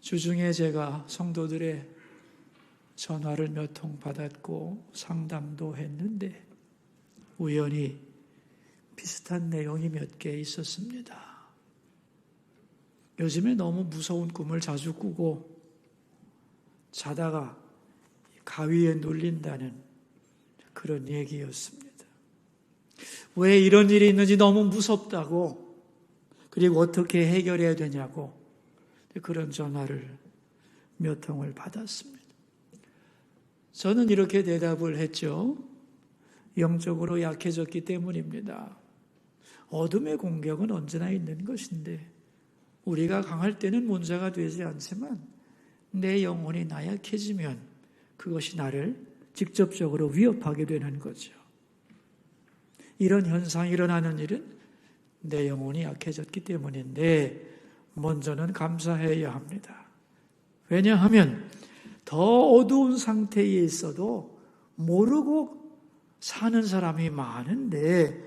주중에 제가 성도들의 전화를 몇 통 받았고 상담도 했는데 우연히 비슷한 내용이 몇 개 있었습니다. 요즘에 너무 무서운 꿈을 자주 꾸고 자다가 가위에 눌린다는 그런 얘기였습니다. 왜 이런 일이 있는지 너무 무섭다고, 그리고 어떻게 해결해야 되냐고 그런 전화를 몇 통을 받았습니다. 저는 이렇게 대답을 했죠. 영적으로 약해졌기 때문입니다. 어둠의 공격은 언제나 있는 것인데 우리가 강할 때는 문제가 되지 않지만 내 영혼이 나약해지면 그것이 나를 직접적으로 위협하게 되는 거죠. 이런 현상이 일어나는 일은 내 영혼이 약해졌기 때문인데 먼저는 감사해야 합니다. 왜냐하면 더 어두운 상태에 있어도 모르고 사는 사람이 많은데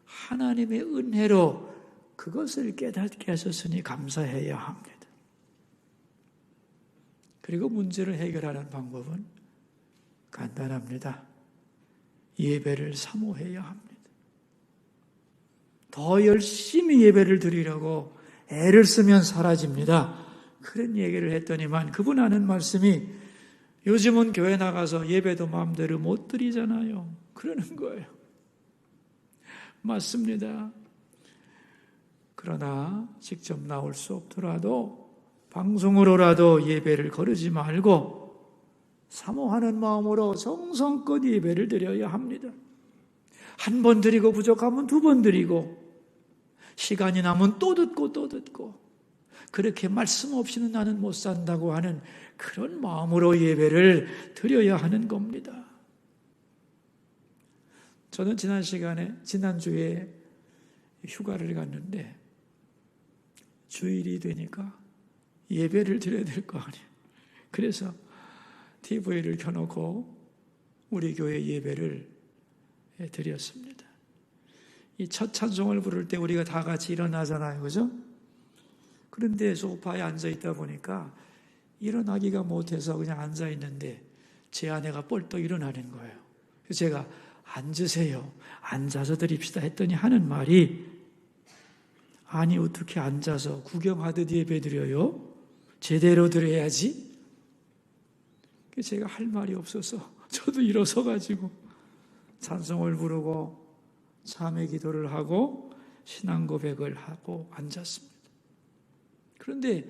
하나님의 은혜로 그것을 깨닫게 하셨으니 감사해야 합니다. 그리고 문제를 해결하는 방법은 간단합니다. 예배를 사모해야 합니다. 더 열심히 예배를 드리려고 애를 쓰면 사라집니다. 그런 얘기를 했더니만 그분 하는 말씀이 요즘은 교회 나가서 예배도 마음대로 못 드리잖아요. 그러는 거예요. 맞습니다. 그러나 직접 나올 수 없더라도 방송으로라도 예배를 거르지 말고 사모하는 마음으로 정성껏 예배를 드려야 합니다. 한 번 드리고 부족하면 두 번 드리고 시간이 나면 또 듣고 또 듣고 그렇게 말씀 없이는 나는 못 산다고 하는 그런 마음으로 예배를 드려야 하는 겁니다. 저는 지난주에 휴가를 갔는데 주일이 되니까 예배를 드려야 될 거 아니에요. 그래서 TV를 켜놓고 우리 교회 예배를 드렸습니다. 이 첫 찬송을 부를 때 우리가 다 같이 일어나잖아요. 그죠? 그런데 소파에 앉아있다 보니까 일어나기가 못해서 그냥 앉아있는데 제 아내가 뻘떡 일어나는 거예요. 그래서 제가 앉으세요. 앉아서 드립시다 했더니 하는 말이 아니 어떻게 앉아서 구경하듯 예배 드려요? 제대로 드려야지. 제가 할 말이 없어서 저도 일어서가지고 찬송을 부르고 참회 기도를 하고 신앙 고백을 하고 앉았습니다. 그런데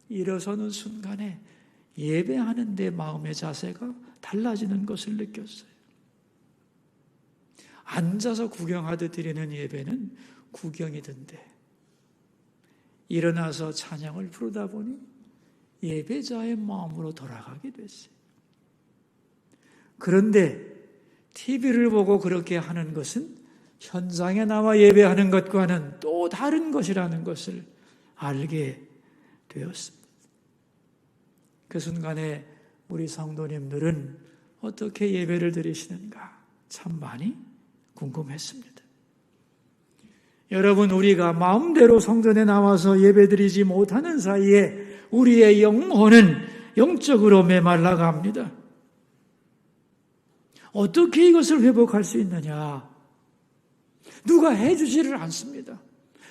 일어서는 순간에 예배하는 데 마음의 자세가 달라지는 것을 느꼈어요. 앉아서 구경하듯 드리는 예배는 구경이던데 일어나서 찬양을 부르다 보니 예배자의 마음으로 돌아가게 됐어요. 그런데 TV를 보고 그렇게 하는 것은 현장에 나와 예배하는 것과는 또 다른 것이라는 것을 알게 되었습니다. 그 순간에 우리 성도님들은 어떻게 예배를 드리시는가 참 많이 궁금했습니다. 여러분, 우리가 마음대로 성전에 나와서 예배드리지 못하는 사이에 우리의 영혼은 영적으로 메말라갑니다. 어떻게 이것을 회복할 수 있느냐? 누가 해주지를 않습니다.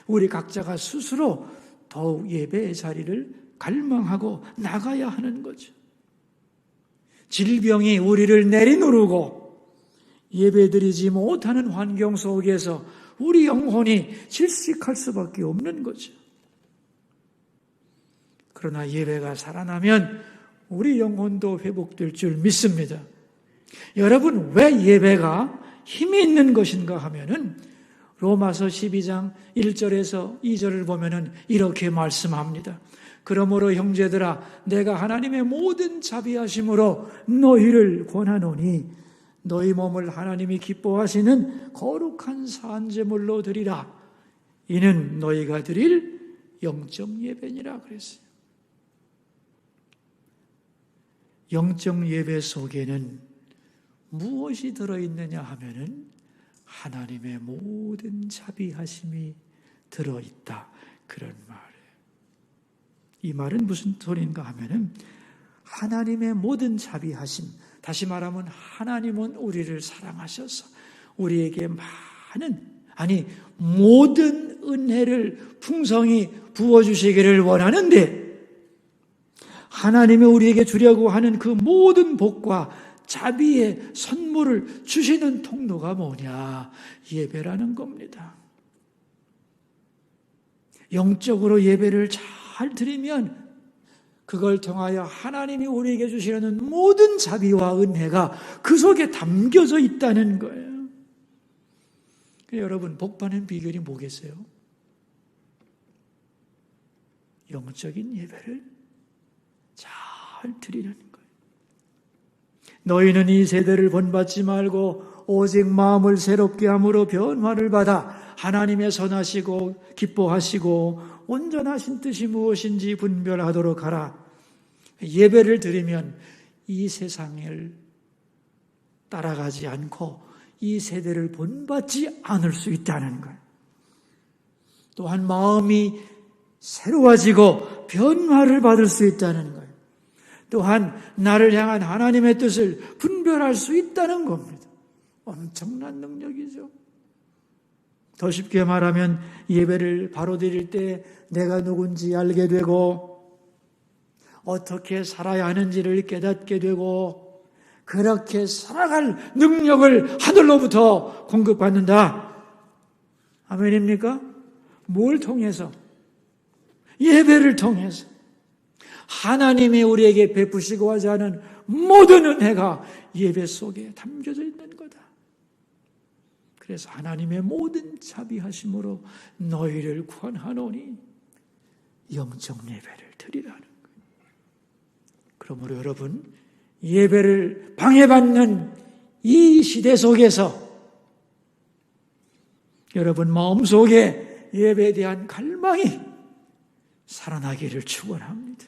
우리 각자가 스스로 더욱 예배의 자리를 갈망하고 나가야 하는 거죠. 질병이 우리를 내리누르고 예배드리지 못하는 환경 속에서 우리 영혼이 질식할 수밖에 없는 거죠. 그러나 예배가 살아나면 우리 영혼도 회복될 줄 믿습니다. 여러분, 왜 예배가 힘이 있는 것인가 하면은 로마서 12장 1절에서 2절을 보면은 이렇게 말씀합니다. 그러므로 형제들아, 내가 하나님의 모든 자비하심으로 너희를 권하노니 너희 몸을 하나님이 기뻐하시는 거룩한 산제물로 드리라. 이는 너희가 드릴 영적 예배니라 그랬어요. 영적 예배 속에는 무엇이 들어있느냐 하면은 하나님의 모든 자비하심이 들어있다. 그런 말이에요. 이 말은 무슨 소리인가 하면은 하나님의 모든 자비하심, 다시 말하면 하나님은 우리를 사랑하셔서 우리에게 모든 은혜를 풍성히 부어주시기를 원하는데, 하나님이 우리에게 주려고 하는 그 모든 복과 자비의 선물을 주시는 통로가 뭐냐? 예배라는 겁니다. 영적으로 예배를 잘 드리면 그걸 통하여 하나님이 우리에게 주시려는 모든 자비와 은혜가 그 속에 담겨져 있다는 거예요. 여러분, 복받는 비결이 뭐겠어요? 영적인 예배를 잘 드리는 거예요. 너희는 이 세대를 본받지 말고 오직 마음을 새롭게 함으로 변화를 받아 하나님의 선하시고 기뻐하시고 온전하신 뜻이 무엇인지 분별하도록 하라. 예배를 드리면 이 세상을 따라가지 않고 이 세대를 본받지 않을 수 있다는 거예요. 또한 마음이 새로워지고 변화를 받을 수 있다는 거예요. 또한 나를 향한 하나님의 뜻을 분별할 수 있다는 겁니다. 엄청난 능력이죠. 더 쉽게 말하면 예배를 바로 드릴 때 내가 누군지 알게 되고 어떻게 살아야 하는지를 깨닫게 되고 그렇게 살아갈 능력을 하늘로부터 공급받는다. 아멘입니까? 뭘 통해서? 예배를 통해서. 하나님이 우리에게 베푸시고자 하는 모든 은혜가 예배 속에 담겨져 있는 거다. 그래서 하나님의 모든 자비하심으로 너희를 구원하노니 영적 예배를 드리라는 거예요. 그러므로 여러분, 예배를 방해받는 이 시대 속에서 여러분 마음속에 예배에 대한 갈망이 살아나기를 축원합니다.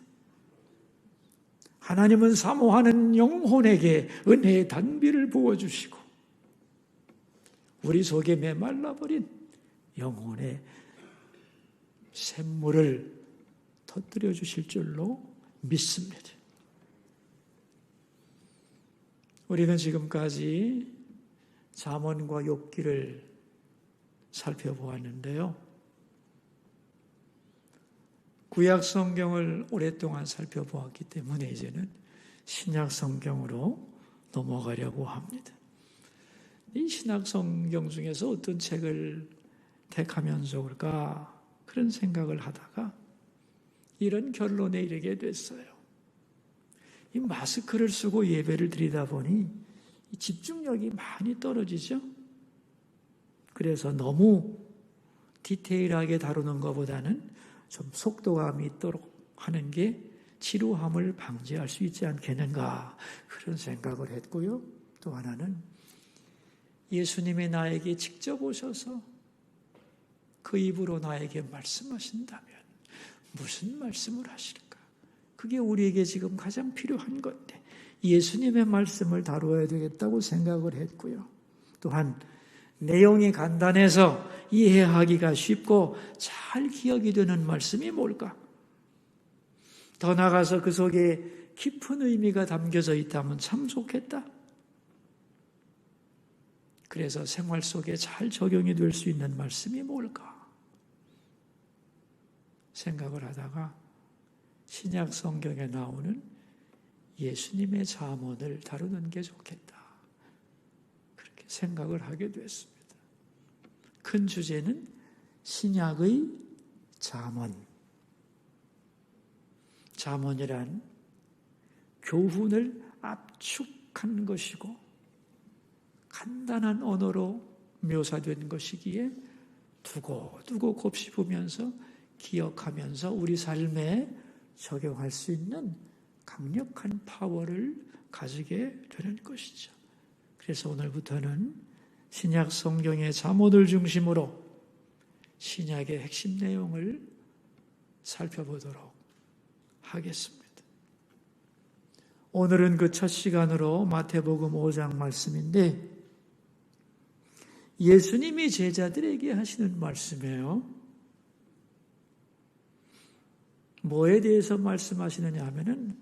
하나님은 사모하는 영혼에게 은혜의 단비를 부어주시고 우리 속에 메말라버린 영혼의 샘물을 터뜨려 주실 줄로 믿습니다. 우리는 지금까지 잠언과 욥기를 살펴보았는데요. 구약 성경을 오랫동안 살펴보았기 때문에 이제는 신약 성경으로 넘어가려고 합니다. 이 신약 성경 중에서 어떤 책을 택하면 좋을까 그런 생각을 하다가 이런 결론에 이르게 됐어요. 이 마스크를 쓰고 예배를 드리다 보니 집중력이 많이 떨어지죠. 그래서 너무 디테일하게 다루는 것보다는 좀 속도감이 있도록 하는 게 지루함을 방지할 수 있지 않겠는가 그런 생각을 했고요. 또 하나는 예수님이 나에게 직접 오셔서 그 입으로 나에게 말씀하신다면 무슨 말씀을 하실까? 그게 우리에게 지금 가장 필요한 건데 예수님의 말씀을 다루어야 되겠다고 생각을 했고요. 또한 내용이 간단해서 이해하기가 쉽고 잘 기억이 되는 말씀이 뭘까? 더 나아가서 그 속에 깊은 의미가 담겨져 있다면 참 좋겠다. 그래서 생활 속에 잘 적용이 될 수 있는 말씀이 뭘까? 생각을 하다가 신약 성경에 나오는 예수님의 잠언을 다루는 게 좋겠다. 그렇게 생각을 하게 됐습니다. 큰 주제는 신약의 잠언. 잠언이란 교훈을 압축한 것이고 간단한 언어로 묘사된 것이기에 두고두고 곱씹으면서 기억하면서 우리 삶에 적용할 수 있는 강력한 파워를 가지게 되는 것이죠. 그래서 오늘부터는 신약 성경의 잠언을 중심으로 신약의 핵심 내용을 살펴보도록 하겠습니다. 오늘은 그 첫 시간으로 마태복음 5장 말씀인데 예수님이 제자들에게 하시는 말씀이에요. 뭐에 대해서 말씀하시느냐 하면은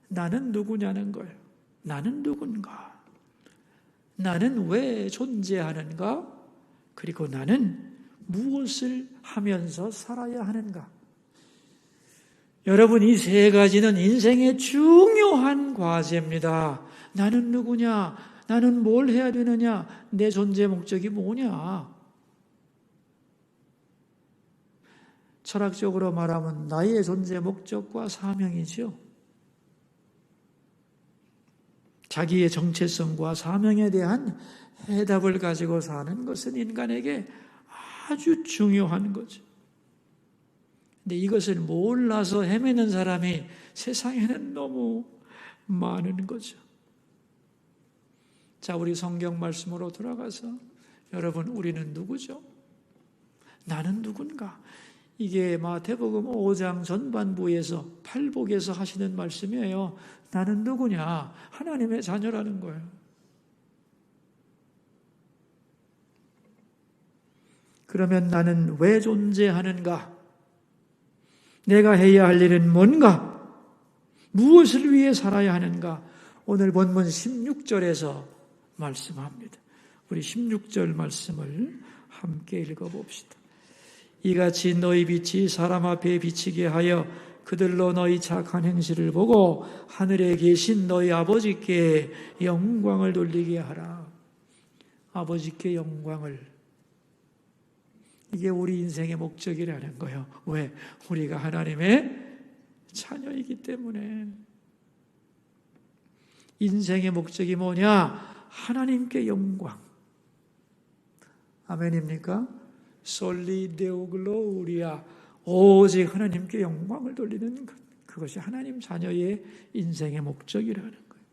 나는 누구냐는 거예요. 나는 누군가? 나는 왜 존재하는가? 그리고 나는 무엇을 하면서 살아야 하는가? 여러분, 이 세 가지는 인생의 중요한 과제입니다. 나는 누구냐? 나는 뭘 해야 되느냐? 내 존재 목적이 뭐냐? 철학적으로 말하면 나의 존재 목적과 사명이죠. 자기의 정체성과 사명에 대한 해답을 가지고 사는 것은 인간에게 아주 중요한 거죠. 근데 이것을 몰라서 헤매는 사람이 세상에는 너무 많은 거죠. 자, 우리 성경 말씀으로 돌아가서 여러분, 우리는 누구죠? 나는 누군가? 이게 마태복음 5장 전반부에서 팔복에서 하시는 말씀이에요. 나는 누구냐? 하나님의 자녀라는 거예요. 그러면 나는 왜 존재하는가? 내가 해야 할 일은 뭔가? 무엇을 위해 살아야 하는가? 오늘 본문 16절에서 말씀합니다. 우리 16절 말씀을 함께 읽어봅시다. 이같이 너희 빛이 사람 앞에 비치게 하여 그들로 너희 착한 행실을 보고 하늘에 계신 너희 아버지께 영광을 돌리게 하라. 아버지께 영광을. 이게 우리 인생의 목적이라는 거예요. 왜? 우리가 하나님의 자녀이기 때문에. 인생의 목적이 뭐냐? 하나님께 영광. 아멘입니까? 솔리 데오 글로리아. 오직 하나님께 영광을 돌리는 것. 그것이 하나님 자녀의 인생의 목적이라는 거예요.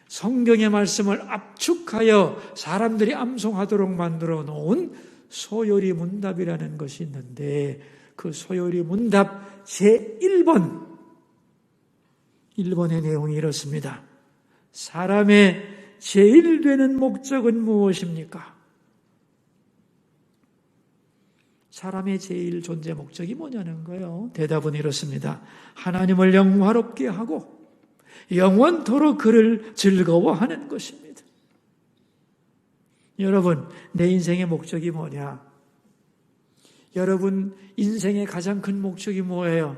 성경의 말씀을 압축하여 사람들이 암송하도록 만들어 놓은 소요리 문답이라는 것이 있는데 그 소요리 문답 제1번의 내용이 이렇습니다. 사람의 제일 되는 목적은 무엇입니까? 사람의 제일 존재 목적이 뭐냐는 거예요. 대답은 이렇습니다. 하나님을 영화롭게 하고 영원토록 그를 즐거워하는 것입니다. 여러분, 내 인생의 목적이 뭐냐? 여러분, 인생의 가장 큰 목적이 뭐예요?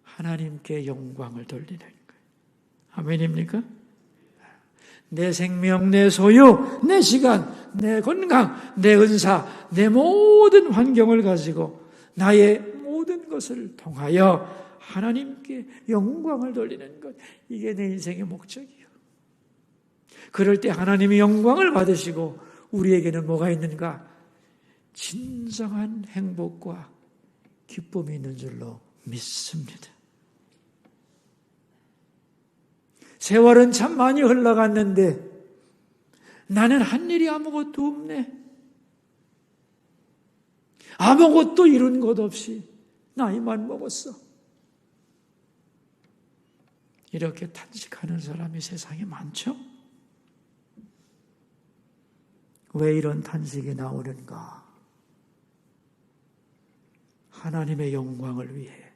하나님께 영광을 돌리는 거예요. 아멘입니까? 내 생명, 내 소유, 내 시간, 내 건강, 내 은사, 내 모든 환경을 가지고 나의 모든 것을 통하여 하나님께 영광을 돌리는 것. 이게 내 인생의 목적이에요. 그럴 때 하나님이 영광을 받으시고 우리에게는 뭐가 있는가? 진정한 행복과 기쁨이 있는 줄로 믿습니다. 세월은 참 많이 흘러갔는데 나는 한 일이 아무것도 없네. 아무것도 이룬 것 없이 나이만 먹었어. 이렇게 탄식하는 사람이 세상에 많죠? 왜 이런 탄식이 나오는가? 하나님의 영광을 위해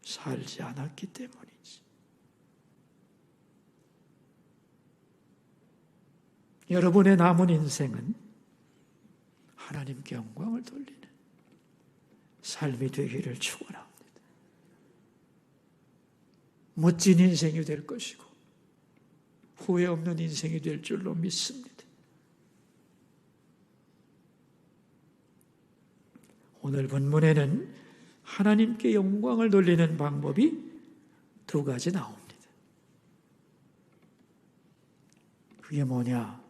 살지 않았기 때문이지. 여러분의 남은 인생은 하나님께 영광을 돌리는 삶이 되기를 축원합니다. 멋진 인생이 될 것이고 후회 없는 인생이 될 줄로 믿습니다. 오늘 본문에는 하나님께 영광을 돌리는 방법이 두 가지 나옵니다. 그게 뭐냐?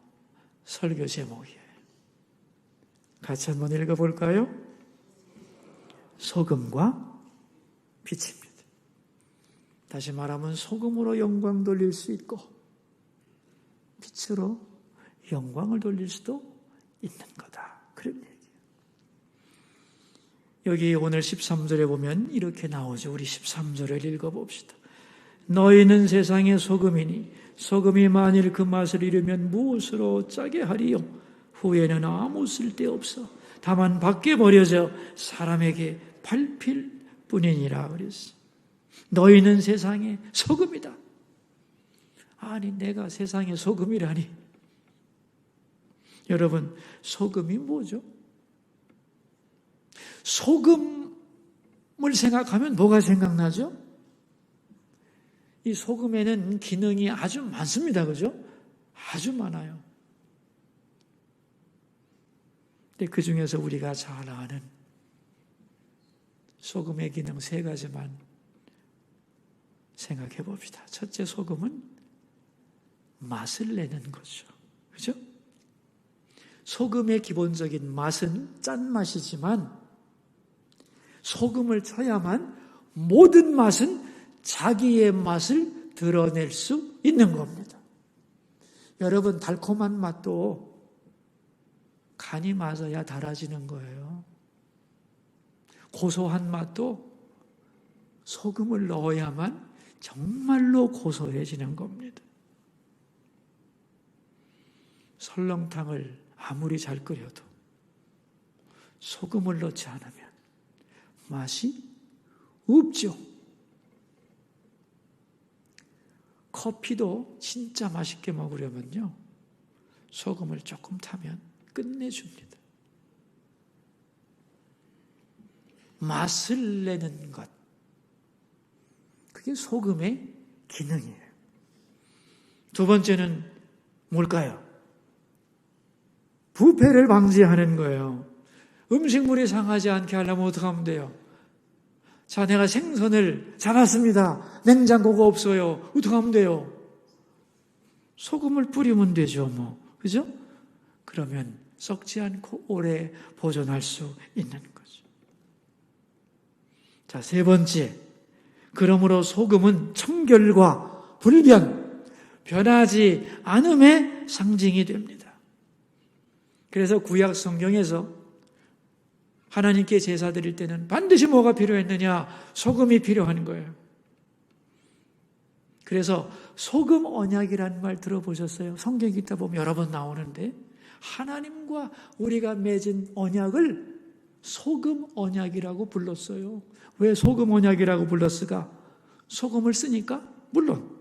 설교 제목이에요. 같이 한번 읽어볼까요? 소금과 빛입니다. 다시 말하면 소금으로 영광 돌릴 수 있고 빛으로 영광을 돌릴 수도 있는 거다. 그런 얘기예요. 여기 오늘 13절에 보면 이렇게 나오죠. 우리 13절을 읽어봅시다. 너희는 세상의 소금이니 소금이 만일 그 맛을 잃으면 무엇으로 짜게 하리요? 후에는 아무 쓸데없어 다만 밖에 버려져 사람에게 밟힐 뿐이니라 그랬어. 너희는 세상의 소금이다. 아니, 내가 세상의 소금이라니. 여러분, 소금이 뭐죠? 소금을 생각하면 뭐가 생각나죠? 이 소금에는 기능이 아주 많습니다. 그죠? 아주 많아요. 근데 그 중에서 우리가 잘 아는 소금의 기능 3가지만 생각해 봅시다. 첫째, 소금은 맛을 내는 거죠. 그죠? 소금의 기본적인 맛은 짠맛이지만 소금을 쳐야만 모든 맛은 자기의 맛을 드러낼 수 있는 겁니다. 여러분, 달콤한 맛도 간이 맞아야 달아지는 거예요. 고소한 맛도 소금을 넣어야만 정말로 고소해지는 겁니다. 설렁탕을 아무리 잘 끓여도 소금을 넣지 않으면 맛이 없죠. 커피도 진짜 맛있게 먹으려면요, 소금을 조금 타면 끝내줍니다. 맛을 내는 것, 그게 소금의 기능이에요. 두 번째는 뭘까요? 부패를 방지하는 거예요. 음식물이 상하지 않게 하려면 어떻게 하면 돼요? 자, 내가 생선을 잡았습니다. 냉장고가 없어요. 어떻게 하면 돼요? 소금을 뿌리면 되죠, 뭐. 그죠? 그러면 썩지 않고 오래 보존할 수 있는 거죠. 자, 3번째. 그러므로 소금은 청결과 불변, 변하지 않음의 상징이 됩니다. 그래서 구약 성경에서 하나님께 제사 드릴 때는 반드시 뭐가 필요했느냐? 소금이 필요한 거예요. 그래서 소금 언약이라는 말 들어보셨어요? 성경 읽다 보면 여러 번 나오는데 하나님과 우리가 맺은 언약을 소금 언약이라고 불렀어요. 왜 소금 언약이라고 불렀을까? 소금을 쓰니까? 물론.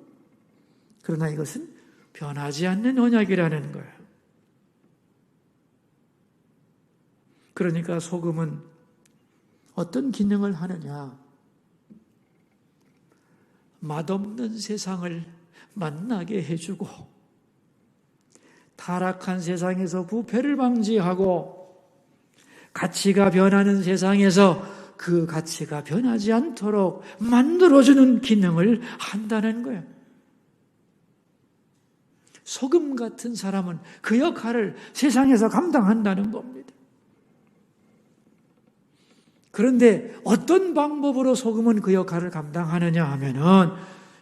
그러나 이것은 변하지 않는 언약이라는 거예요. 그러니까 소금은 어떤 기능을 하느냐? 맛없는 세상을 만나게 해주고 타락한 세상에서 부패를 방지하고 가치가 변하는 세상에서 그 가치가 변하지 않도록 만들어주는 기능을 한다는 거예요. 소금 같은 사람은 그 역할을 세상에서 감당한다는 겁니다. 그런데 어떤 방법으로 소금은 그 역할을 감당하느냐 하면은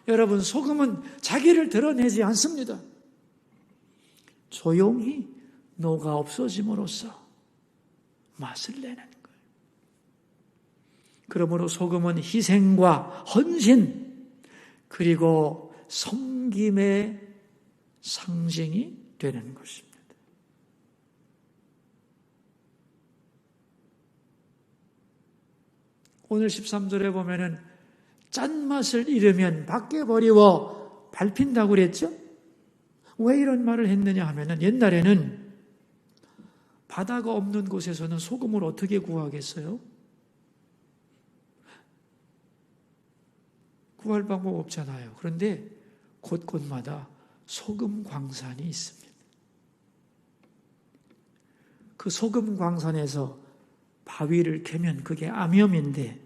여러분, 소금은 자기를 드러내지 않습니다. 조용히 녹아 없어짐으로써 맛을 내는 거예요. 그러므로 소금은 희생과 헌신 그리고 섬김의 상징이 되는 것입니다. 오늘 13절에 보면은 짠맛을 잃으면 밖에 버리워 밟힌다고 그랬죠? 왜 이런 말을 했느냐 하면은 옛날에는 바다가 없는 곳에서는 소금을 어떻게 구하겠어요? 구할 방법 없잖아요. 그런데 곳곳마다 소금 광산이 있습니다. 그 소금 광산에서 바위를 캐면 그게 암염인데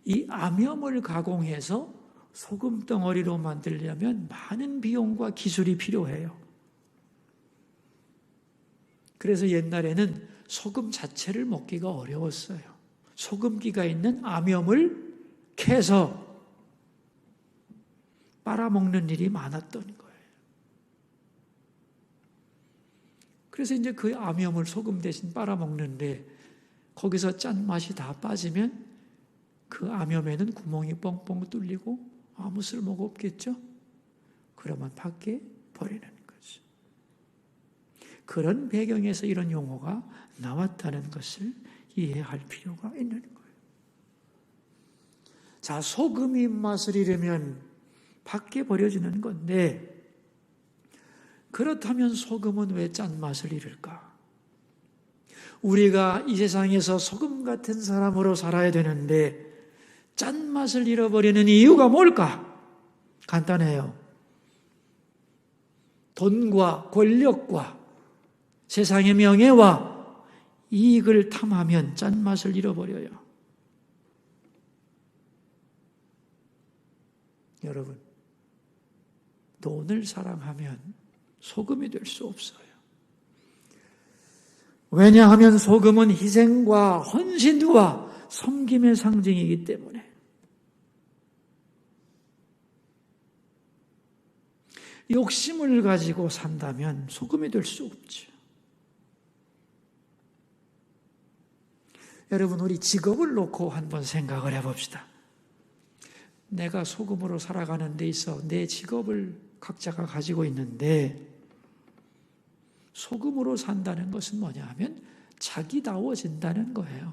이 암염을 가공해서 소금 덩어리로 만들려면 많은 비용과 기술이 필요해요. 그래서 옛날에는 소금 자체를 먹기가 어려웠어요. 소금기가 있는 암염을 캐서 빨아먹는 일이 많았던 거예요. 그래서 이제 그 암염을 소금 대신 빨아먹는데 거기서 짠맛이 다 빠지면 그 암염에는 구멍이 뻥뻥 뚫리고 아무 쓸모가 없겠죠? 그러면 밖에 버리는 거죠. 그런 배경에서 이런 용어가 나왔다는 것을 이해할 필요가 있는 거예요. 자, 소금이 맛을 잃으면 밖에 버려지는 건데, 그렇다면 소금은 왜 짠맛을 잃을까? 우리가 이 세상에서 소금 같은 사람으로 살아야 되는데 짠맛을 잃어버리는 이유가 뭘까? 간단해요. 돈과 권력과 세상의 명예와 이익을 탐하면 짠맛을 잃어버려요. 여러분, 돈을 사랑하면 소금이 될 수 없어요. 왜냐하면 소금은 희생과 헌신과 섬김의 상징이기 때문에. 욕심을 가지고 산다면 소금이 될 수 없죠. 여러분, 우리 직업을 놓고 한번 생각을 해봅시다. 내가 소금으로 살아가는 데 있어 내 직업을 각자가 가지고 있는데, 소금으로 산다는 것은 뭐냐 하면 자기다워진다는 거예요.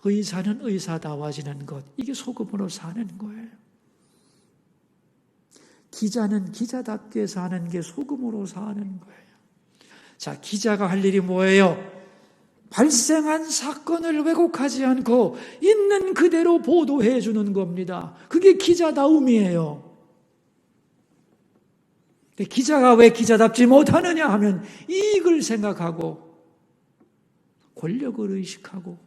의사는 의사다워지는 것, 이게 소금으로 사는 거예요. 기자는 기자답게 사는 게 소금으로 사는 거예요. 자, 기자가 할 일이 뭐예요? 발생한 사건을 왜곡하지 않고 있는 그대로 보도해 주는 겁니다. 그게 기자다움이에요. 근데 기자가 왜 기자답지 못하느냐 하면 이익을 생각하고 권력을 의식하고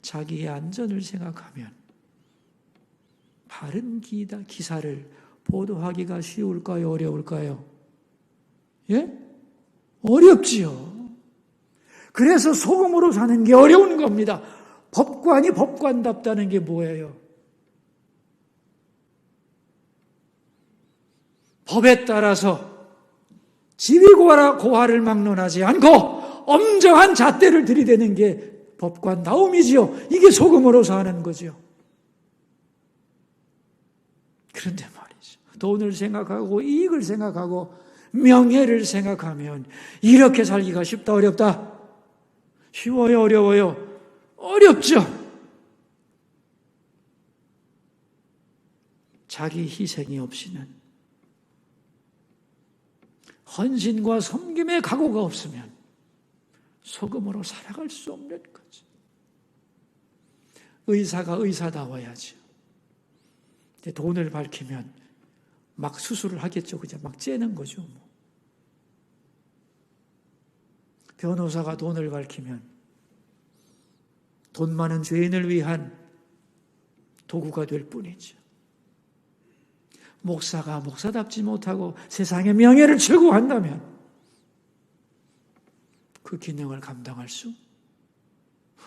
자기의 안전을 생각하면 바른 기사를 보도하기가 쉬울까요? 어려울까요? 예? 어렵지요. 그래서 소금으로 사는 게 어려운 겁니다. 법관이 법관답다는 게 뭐예요? 법에 따라서 지위고하를 막론하지 않고 엄정한 잣대를 들이대는 게 법관다움이지요. 이게 소금으로 사는 거죠. 그런데 말이죠, 돈을 생각하고 이익을 생각하고 명예를 생각하면 이렇게 살기가 쉽다, 어렵다? 쉬워요, 어려워요? 어렵죠. 자기 희생이 없이는, 헌신과 섬김의 각오가 없으면 소금으로 살아갈 수 없는 거죠. 의사가 의사다워야죠. 근데 돈을 밝히면 막 수술을 하겠죠. 그죠? 막 째는 거죠. 뭐. 변호사가 돈을 밝히면 돈 많은 죄인을 위한 도구가 될 뿐이죠. 목사가 목사답지 못하고 세상의 명예를 추구한다면 그 기능을 감당할 수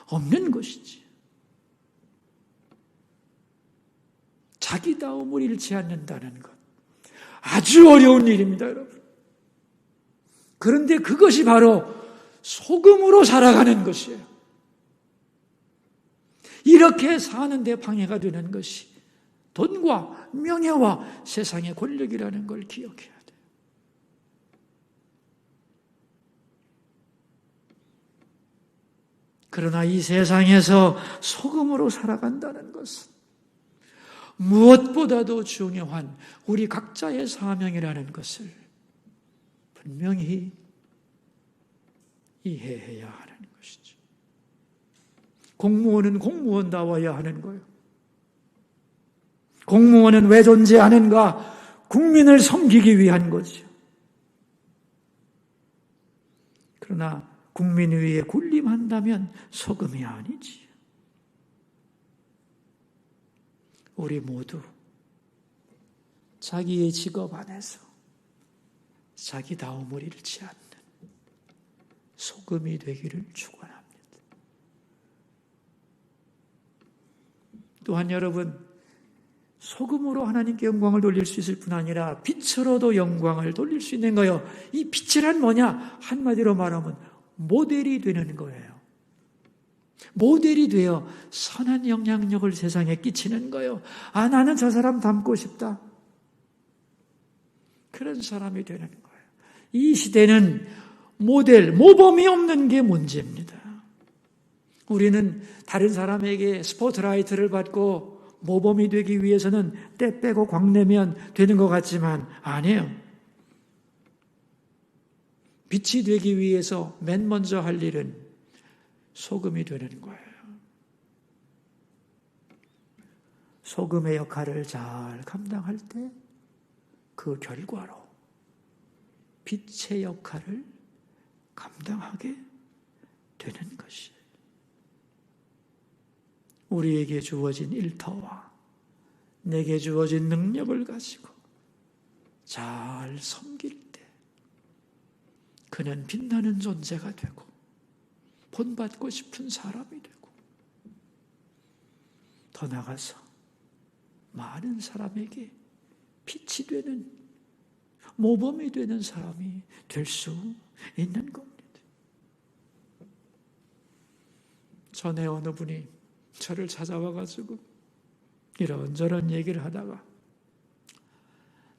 없는 것이지. 자기다움을 잃지 않는다는 것, 아주 어려운 일입니다, 여러분. 그런데 그것이 바로 소금으로 살아가는 것이에요. 이렇게 사는데 방해가 되는 것이 돈과 명예와 세상의 권력이라는 걸 기억해야 돼요. 그러나 이 세상에서 소금으로 살아간다는 것은 무엇보다도 중요한 우리 각자의 사명이라는 것을 분명히 이해해야 하는 것이죠. 공무원은 공무원다워야 하는 거예요. 공무원은 왜 존재하는가? 국민을 섬기기 위한 거죠. 그러나 국민 위에 군림한다면 소금이 아니지. 우리 모두 자기의 직업 안에서 자기다움을 잃지 않는 소금이 되기를 축원합니다. 또한 여러분, 소금으로 하나님께 영광을 돌릴 수 있을 뿐 아니라 빛으로도 영광을 돌릴 수 있는 거예요. 이 빛이란 뭐냐? 한마디로 말하면 모델이 되는 거예요. 모델이 되어 선한 영향력을 세상에 끼치는 거예요. 아, 나는 저 사람 닮고 싶다. 그런 사람이 되는 거예요. 이 시대는 모범이 없는 게 문제입니다. 우리는 다른 사람에게 스포트라이트를 받고 모범이 되기 위해서는 때 빼고 광내면 되는 것 같지만 아니에요. 빛이 되기 위해서 맨 먼저 할 일은 소금이 되는 거예요. 소금의 역할을 잘 감당할 때 그 결과로 빛의 역할을 감당하게 되는 것이 우리에게 주어진 일터와 내게 주어진 능력을 가지고 잘 섬길 때 그는 빛나는 존재가 되고 본받고 싶은 사람이 되고 더 나아가서 많은 사람에게 빛이 되는 모범이 되는 사람이 될 수 있는 겁니다. 전에 어느 분이 저를 찾아와가지고 이런저런 얘기를 하다가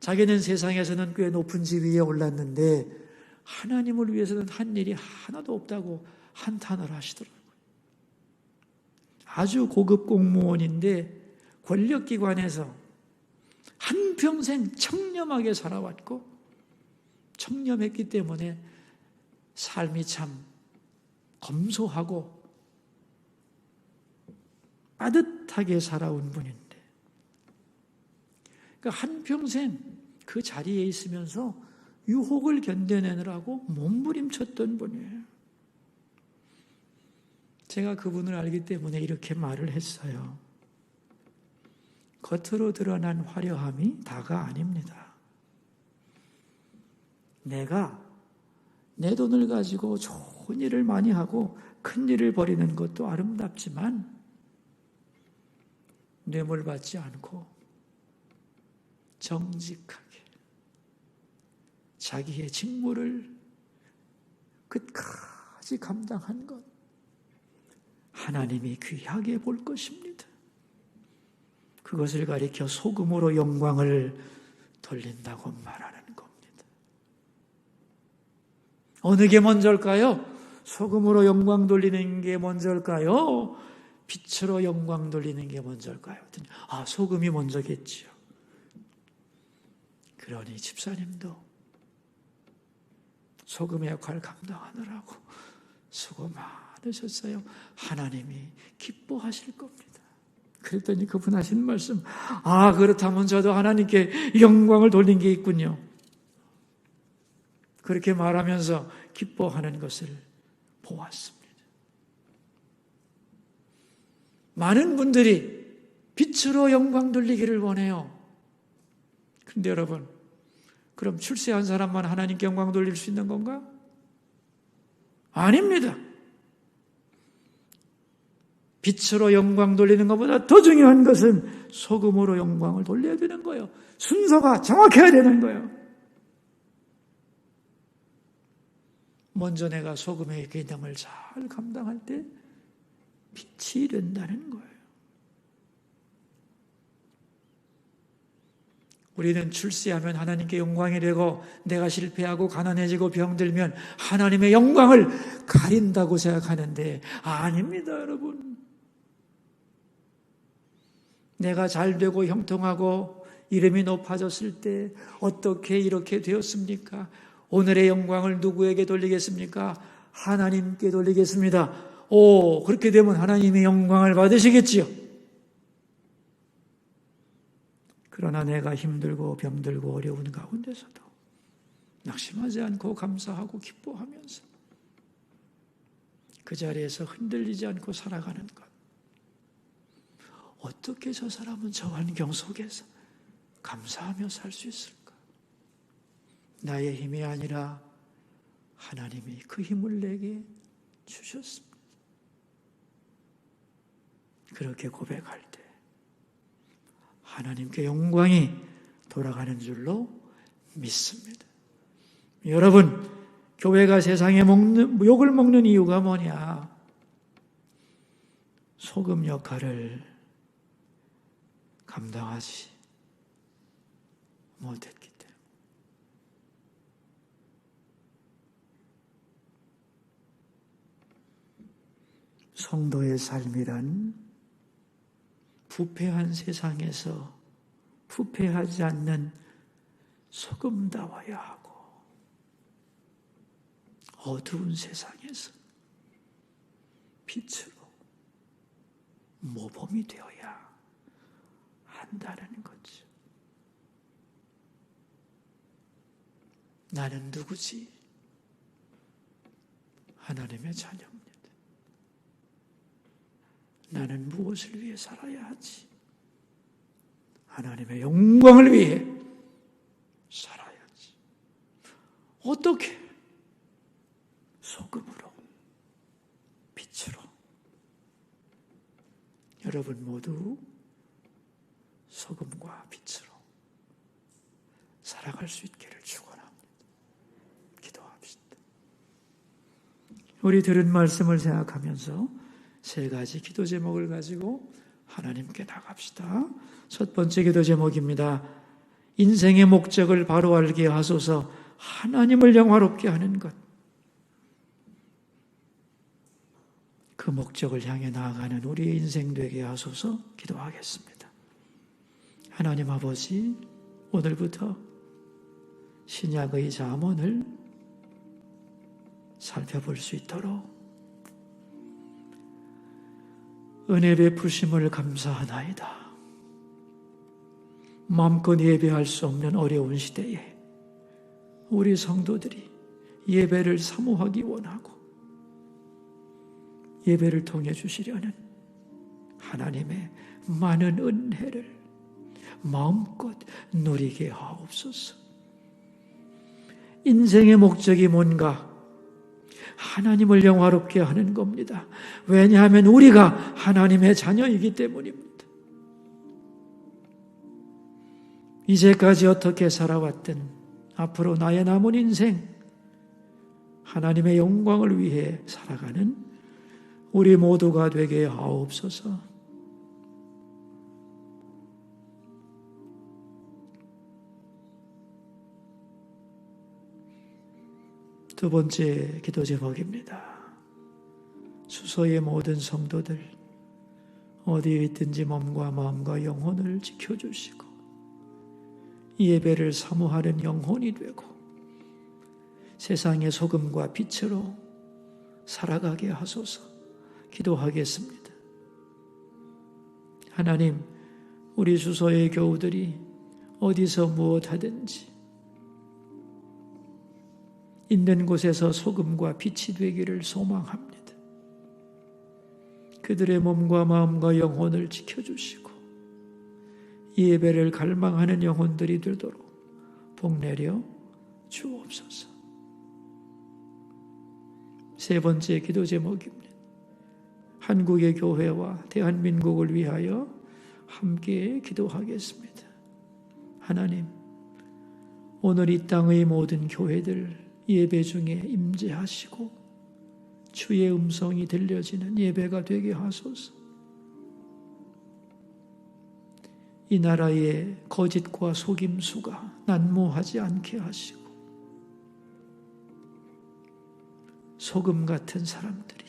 자기는 세상에서는 꽤 높은 지위에 올랐는데 하나님을 위해서는 한 일이 하나도 없다고 한탄을 하시더라고요. 아주 고급 공무원인데 권력기관에서 한평생 청렴하게 살아왔고 청렴했기 때문에 삶이 참 검소하고 빠듯하게 살아온 분인데 그러니까 한평생 그 자리에 있으면서 유혹을 견뎌내느라고 몸부림쳤던 분이에요. 제가 그분을 알기 때문에 이렇게 말을 했어요. 겉으로 드러난 화려함이 다가 아닙니다. 내가 내 돈을 가지고 좋은 일을 많이 하고 큰 일을 벌이는 것도 아름답지만 뇌물 받지 않고 정직하게 자기의 직무를 끝까지 감당한 것 하나님이 귀하게 볼 것입니다. 그것을 가리켜 소금으로 영광을 돌린다고 말하는 겁니다. 어느 게 먼저일까요? 소금으로 영광 돌리는 게 먼저일까요? 빛으로 영광 돌리는 게 먼저일까요? 소금이 먼저겠지요. 그러니 집사님도 소금의 역할을 감당하느라고 수고 많으셨어요. 하나님이 기뻐하실 겁니다. 그랬더니 그분 하신 말씀, 그렇다면 저도 하나님께 영광을 돌린 게 있군요. 그렇게 말하면서 기뻐하는 것을 보았습니다. 많은 분들이 빛으로 영광 돌리기를 원해요. 그런데 여러분, 그럼 출세한 사람만 하나님께 영광 돌릴 수 있는 건가? 아닙니다. 빛으로 영광 돌리는 것보다 더 중요한 것은 소금으로 영광을 돌려야 되는 거예요. 순서가 정확해야 되는 거예요. 먼저 내가 소금의 기능을 잘 감당할 때 빛이 된다는 거예요. 우리는 출세하면 하나님께 영광이 되고 내가 실패하고 가난해지고 병들면 하나님의 영광을 가린다고 생각하는데 아닙니다, 여러분. 내가 잘 되고 형통하고 이름이 높아졌을 때 어떻게 이렇게 되었습니까? 오늘의 영광을 누구에게 돌리겠습니까? 하나님께 돌리겠습니다. 그렇게 되면 하나님의 영광을 받으시겠지요. 그러나 내가 힘들고 병들고 어려운 가운데서도 낙심하지 않고 감사하고 기뻐하면서 그 자리에서 흔들리지 않고 살아가는 것. 어떻게 저 사람은 저 환경 속에서 감사하며 살 수 있을까? 나의 힘이 아니라 하나님이 그 힘을 내게 주셨습니다. 그렇게 고백할 때 하나님께 영광이 돌아가는 줄로 믿습니다. 여러분, 교회가 세상에 욕을 먹는 이유가 뭐냐? 소금 역할을 감당하지 못했기 때문에. 성도의 삶이란 부패한 세상에서 부패하지 않는 소금다워야 하고 어두운 세상에서 빛으로 모범이 되어야 한다는 거죠. 나는 누구지? 하나님의 자녀입니다. 나는 무엇을 위해 살아야 하지? 하나님의 영광을 위해 살아야지. 어떻게? 소금으로, 빛으로. 여러분 모두 소금과 빛으로 살아갈 수 있기를 축원합니다. 기도합시다. 우리 들은 말씀을 생각하면서 세 가지 기도 제목을 가지고 하나님께 나갑시다. 첫 번째 기도 제목입니다. 인생의 목적을 바로 알게 하소서. 하나님을 영화롭게 하는 것. 그 목적을 향해 나아가는 우리의 인생 되게 하소서. 기도하겠습니다. 하나님 아버지, 오늘부터 신약의 잠언을 살펴볼 수 있도록 은혜 베푸심을 감사하나이다. 마음껏 예배할 수 없는 어려운 시대에 우리 성도들이 예배를 사모하기 원하고 예배를 통해 주시려는 하나님의 많은 은혜를 마음껏 누리게 하옵소서. 인생의 목적이 뭔가? 하나님을 영화롭게 하는 겁니다. 왜냐하면 우리가 하나님의 자녀이기 때문입니다. 이제까지 어떻게 살아왔든 앞으로 나의 남은 인생 하나님의 영광을 위해 살아가는 우리 모두가 되게 하옵소서. 두 번째 기도 제목입니다. 수서의 모든 성도들 어디에 있든지 몸과 마음과 영혼을 지켜주시고 예배를 사모하는 영혼이 되고 세상의 소금과 빛으로 살아가게 하소서. 기도하겠습니다. 하나님, 우리 수서의 교우들이 어디서 무엇하든지 있는 곳에서 소금과 빛이 되기를 소망합니다. 그들의 몸과 마음과 영혼을 지켜주시고 예배를 갈망하는 영혼들이 되도록 복내려 주옵소서. 세 번째 기도 제목입니다. 한국의 교회와 대한민국을 위하여 함께 기도하겠습니다. 하나님, 오늘 이 땅의 모든 교회들 예배 중에 임재하시고 주의 음성이 들려지는 예배가 되게 하소서. 이 나라의 거짓과 속임수가 난무하지 않게 하시고 소금 같은 사람들이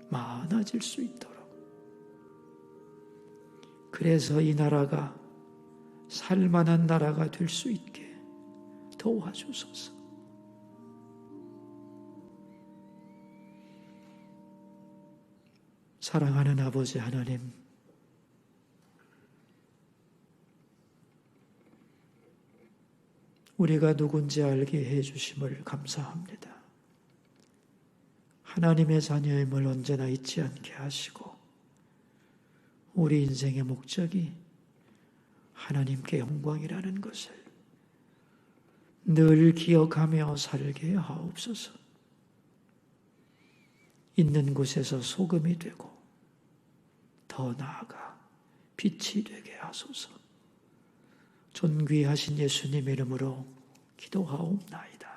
많아질 수 있도록, 그래서 이 나라가 살만한 나라가 될 수 있게 도와주소서. 사랑하는 아버지 하나님, 우리가 누군지 알게 해주심을 감사합니다. 하나님의 자녀임을 언제나 잊지 않게 하시고 우리 인생의 목적이 하나님께 영광이라는 것을 늘 기억하며 살게 하옵소서. 있는 곳에서 소금이 되고 더 나아가 빛이 되게 하소서. 존귀하신 예수님 이름으로 기도하옵나이다.